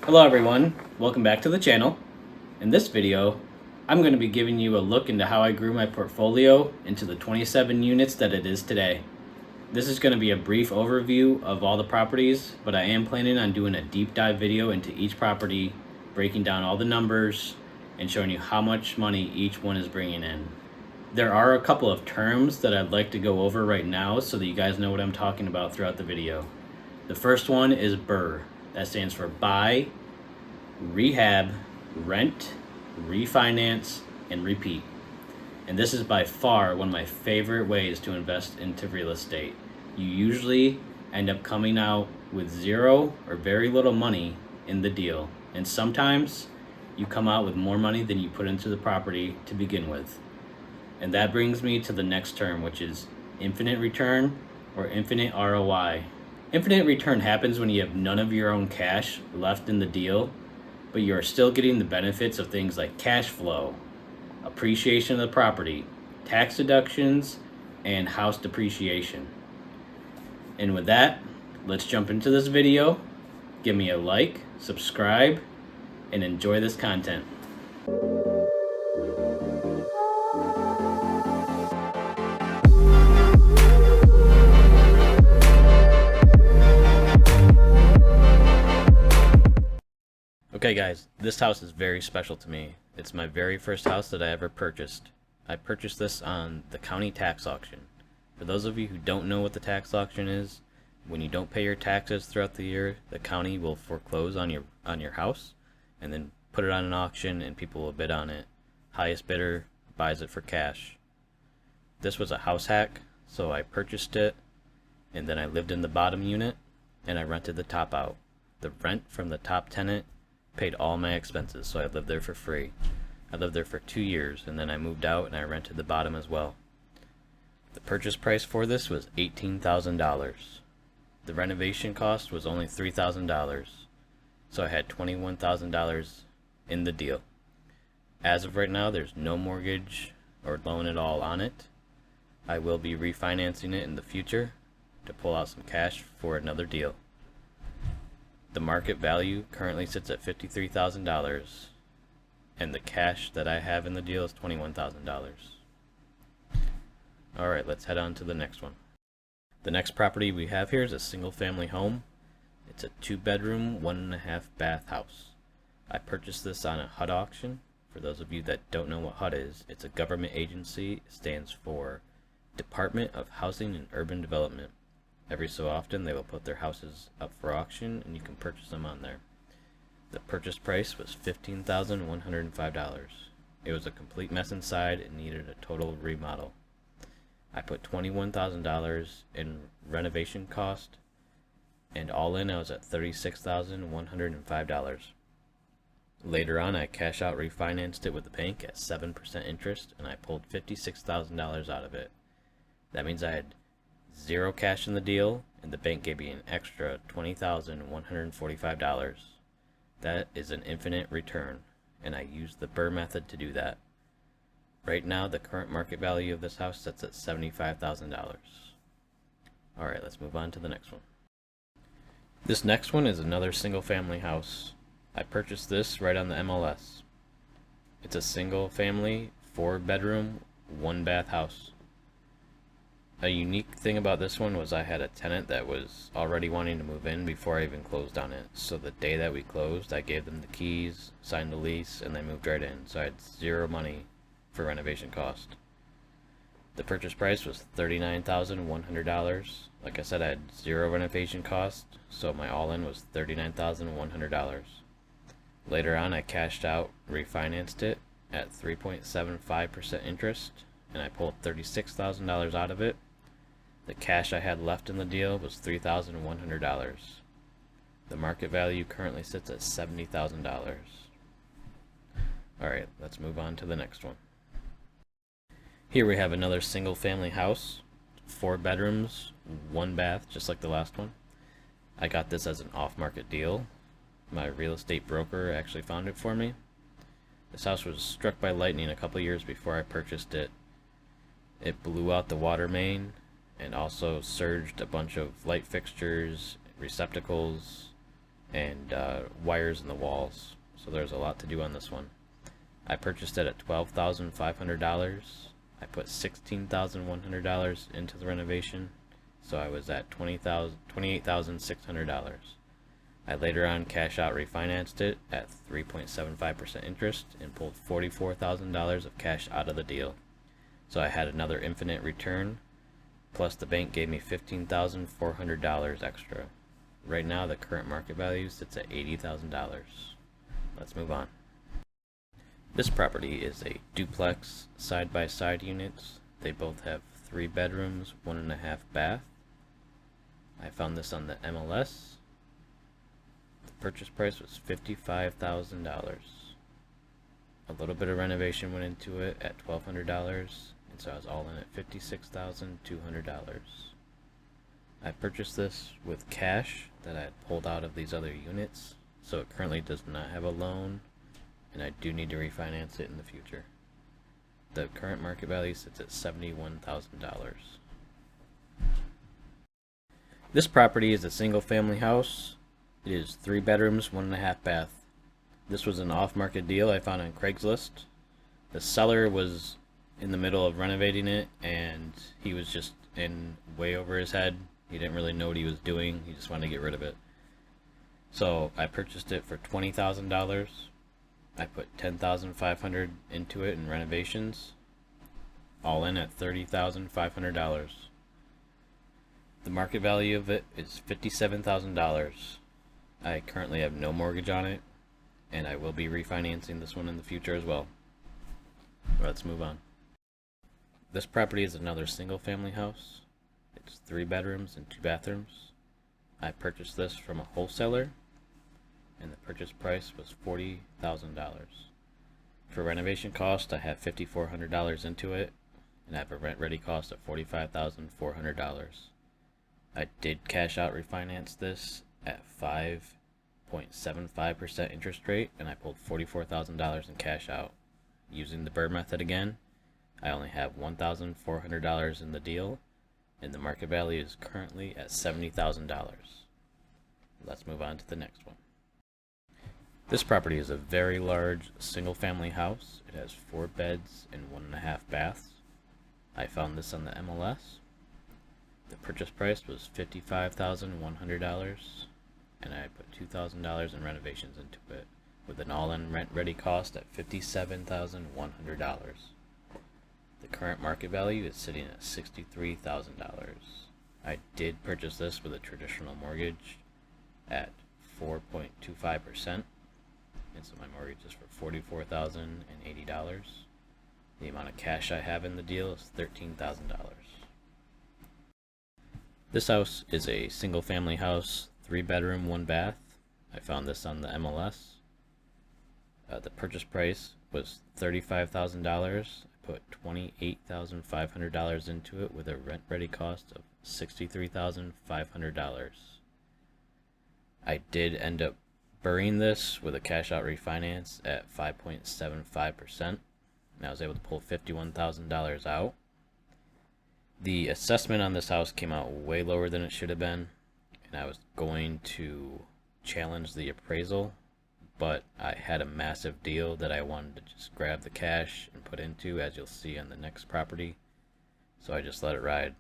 Hello everyone, welcome back to the channel. In this video, I'm going to be giving you a look into how I grew my portfolio into the 27 units that it is today. This is going to be a brief overview of all the properties, but I am planning on doing a deep dive video into each property, breaking down all the numbers, and showing you how much money each one is bringing in. There are a couple of terms that I'd like to go over right now so that you guys know what I'm talking about throughout the video. The first one is BRRRR. That stands for buy, rehab, rent, refinance, and repeat. And this is by far one of my favorite ways to invest into real estate. You usually end up coming out with zero or very little money in the deal. And sometimes you come out with more money than you put into the property to begin with. And that brings me to the next term, which is infinite return or infinite ROI. Infinite return happens when you have none of your own cash left in the deal, but you are still getting the benefits of things like cash flow, appreciation of the property, tax deductions, and house depreciation. And with that, let's jump into this video. Give me a like, subscribe, and enjoy this content. Okay guys, this house is very special to me. It's my very first house that I ever purchased. I purchased this on the county tax auction. For those of you who don't know what the tax auction is, when you don't pay your taxes throughout the year, the county will foreclose on your house and then put it on an auction and people will bid on it. Highest bidder buys it for cash. This was a house hack, so I purchased it and then I lived in the bottom unit and I rented the top out. The rent from the top tenant paid all my expenses, so I lived there for free. I lived there for 2 years, and then I moved out and I rented the bottom as well. The purchase price for this was $18,000. The renovation cost was only $3,000, so I had $21,000 in the deal. As of right now, there's no mortgage or loan at all on it. I will be refinancing it in the future to pull out some cash for another deal. The market value currently sits at $53,000, and the cash that I have in the deal is $21,000. Alright, let's head on to the next one. The next property we have here is a single family home. It's a 2-bedroom, 1.5 bath house. I purchased this on a HUD auction. For those of you that don't know what HUD is, it's a government agency. It stands for Department of Housing and Urban Development. Every so often they will put their houses up for auction and you can purchase them on there. The purchase price was $15,105. It was a complete mess inside and needed a total remodel. I put $21,000 in renovation cost, and all in I was at $36,105. Later on I cash out refinanced it with the bank at 7% interest and I pulled $56,000 out of it. That means I had zero cash in the deal, and the bank gave me an extra $20,145. That is an infinite return, and I used the BRRRR method to do that. Right now, the current market value of this house sits at $75,000. Alright, let's move on to the next one. This next one is another single family house. I purchased this right on the MLS. It's a single family, 4-bedroom, 1-bath house. A unique thing about this one was I had a tenant that was already wanting to move in before I even closed on it. So the day that we closed, I gave them the keys, signed the lease, and they moved right in. So I had zero money for renovation cost. The purchase price was $39,100. Like I said, I had zero renovation cost, so my all-in was $39,100. Later on, I cashed out, refinanced it at 3.75% interest, and I pulled $36,000 out of it. The cash I had left in the deal was $3,100. The market value currently sits at $70,000. Alright, let's move on to the next one. Here we have another single family house, 4 bedrooms, 1 bath, just like the last one. I got this as an off-market deal. My real estate broker actually found it for me. This house was struck by lightning a couple years before I purchased it. It blew out the water main and also surged a bunch of light fixtures, receptacles, and wires in the walls. So there's a lot to do on this one. I purchased it at $12,500. I put $16,100 into the renovation, so I was at $28,600. I later on cash out refinanced it at 3.75% interest and pulled $44,000 of cash out of the deal. So I had another infinite return, plus the bank gave me $15,400 extra. Right now the current market value sits at $80,000. Let's move on. This property is a duplex side-by-side units. They both have 3 bedrooms, 1.5 bath. I found this on the MLS. The purchase price was $55,000. A little bit of renovation went into it at $1,200, and so I was all in at $56,200. I purchased this with cash that I had pulled out of these other units, so it currently does not have a loan, and I do need to refinance it in the future. The current market value sits at $71,000. This property is a single family house. It is 3 bedrooms, 1.5 bath. This was an off-market deal I found on Craigslist. The seller was in the middle of renovating it, and he was just in way over his head. He didn't really know what he was doing. He just wanted to get rid of it. So I purchased it for $20,000. I put $10,500 into it in renovations, all in at $30,500. The market value of it is $57,000. I currently have no mortgage on it, and I will be refinancing this one in the future as well. Let's move on. This property is another single family house. It's 3 bedrooms and 2 bathrooms. I purchased this from a wholesaler, and the purchase price was $40,000. For renovation cost, I have $5,400 into it, and I have a rent ready cost of $45,400. I did cash out refinance this at 5.75% interest rate, and I pulled $44,000 in cash out. Using the BRRRR method again, I only have $1,400 in the deal, and the market value is currently at $70,000. Let's move on to the next one. This property is a very large single family house. It has 4 beds and 1.5 baths. I found this on the MLS. The purchase price was $55,100, and I put $2,000 in renovations into it, with an all-in rent ready cost at $57,100. The current market value is sitting at $63,000. I did purchase this with a traditional mortgage at 4.25%, and so my mortgage is for $44,080. The amount of cash I have in the deal is $13,000. This house is a single family house, 3 bedroom, 1 bath. I found this on the MLS. The purchase price was $35,000. I put $28,500 into it with a rent ready cost of $63,500. I did end up burying this with a cash out refinance at 5.75%, and I was able to pull $51,000 out. The assessment on this house came out way lower than it should have been, and I was going to challenge the appraisal, but I had a massive deal that I wanted to just grab the cash and put into, as you'll see on the next property, so I just let it ride.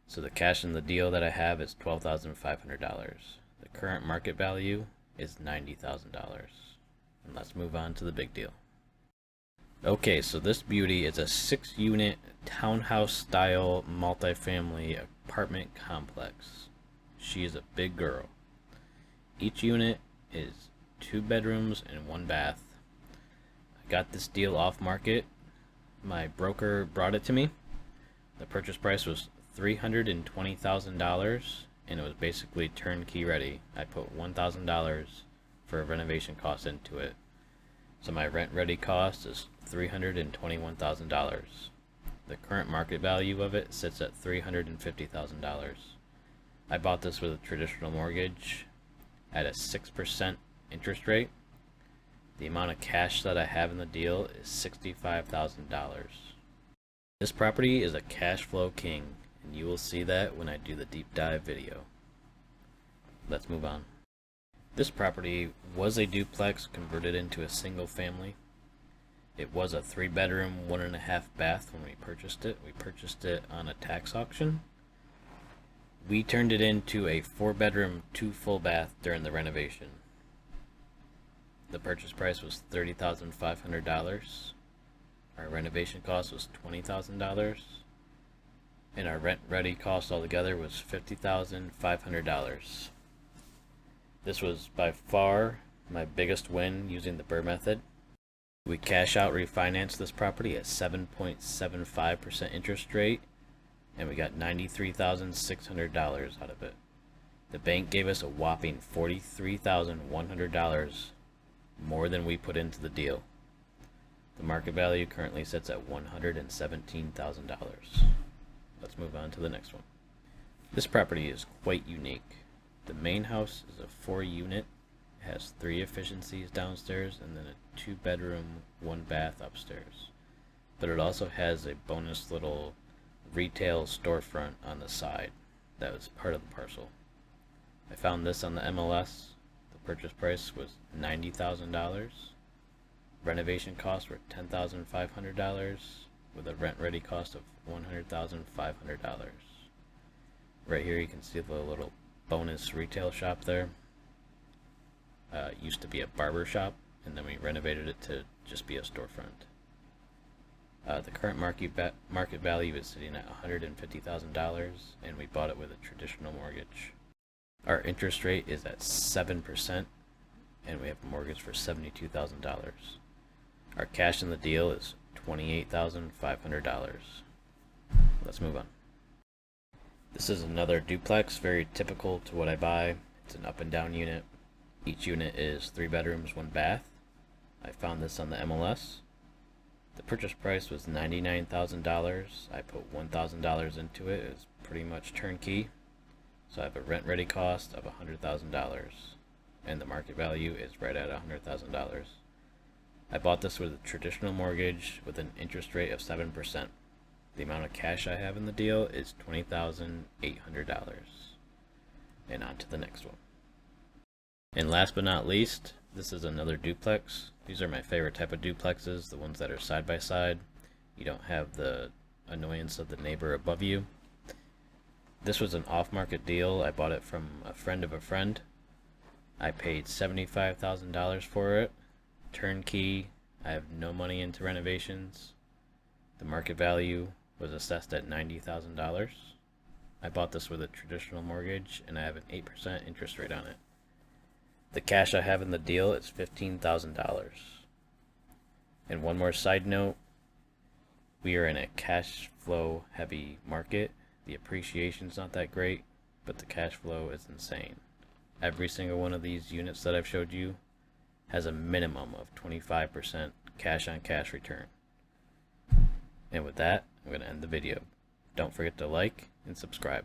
So the cash in the deal that I have is $12,500. The current market value is $90,000. And let's move on to the big deal. Okay, so this beauty is a 6-unit townhouse style multifamily apartment complex. She is a big girl. Each unit is 2 bedrooms and 1 bath. I got this deal off market. My broker brought it to me. The purchase price was $320,000, and it was basically turnkey ready. I put $1,000 for a renovation cost into it. So my rent ready cost is $321,000. The current market value of it sits at $350,000. I bought this with a traditional mortgage at a 6% interest rate. The amount of cash that I have in the deal is $65,000. This property is a cash flow king, and you will see that when I do the deep dive video. Let's move on. This property was a duplex converted into a single family. It was a 3-bedroom, 1.5 bath when we purchased it. We purchased it on a tax auction. We turned it into a 4-bedroom, 2 full bath during the renovation. The purchase price was $30,500. Our renovation cost was $20,000. And our rent-ready cost altogether was $50,500. This was by far my biggest win using the BRRRR method. We cash out refinanced this property at 7.75% interest rate, and we got $93,600 out of it. The bank gave us a whopping $43,100 more than we put into the deal. The market value currently sits at $117,000. Let's move on to the next one. This property is quite unique. The main house is a 4-unit. It has 3 efficiencies downstairs and then a 2-bedroom, 1 bath upstairs. But it also has a bonus little retail storefront on the side that was part of the parcel. I found this on the MLS. The purchase price was $90,000. Renovation costs were $10,500 with a rent-ready cost of $100,500. Right here you can see the little bonus retail shop there. It used to be a barber shop, and then we renovated it to just be a storefront. The current market value is sitting at $150,000, and we bought it with a traditional mortgage. Our interest rate is at 7%, and we have a mortgage for $72,000. Our cash in the deal is $28,500. Let's move on. This is another duplex, very typical to what I buy. It's an up and down unit. Each unit is 3 bedrooms, 1 bath. I found this on the MLS. The purchase price was $99,000. I put $1,000 into it. It was pretty much turnkey. So I have a rent-ready cost of $100,000, and the market value is right at $100,000. I bought this with a traditional mortgage with an interest rate of 7%. The amount of cash I have in the deal is $20,800. And on to the next one. And last but not least, this is another duplex. These are my favorite type of duplexes, the ones that are side by side. You don't have the annoyance of the neighbor above you. This was an off-market deal. I bought it from a friend of a friend. I paid $75,000 for it. Turnkey. I have no money into renovations. The market value was assessed at $90,000. I bought this with a traditional mortgage, and I have an 8% interest rate on it. The cash I have in the deal is $15,000. And one more side note, we are in a cash flow heavy market. The appreciation's not that great, but the cash flow is insane. Every single one of these units that I've showed you has a minimum of 25% cash on cash return. And with that, I'm going to end the video. Don't forget to like and subscribe.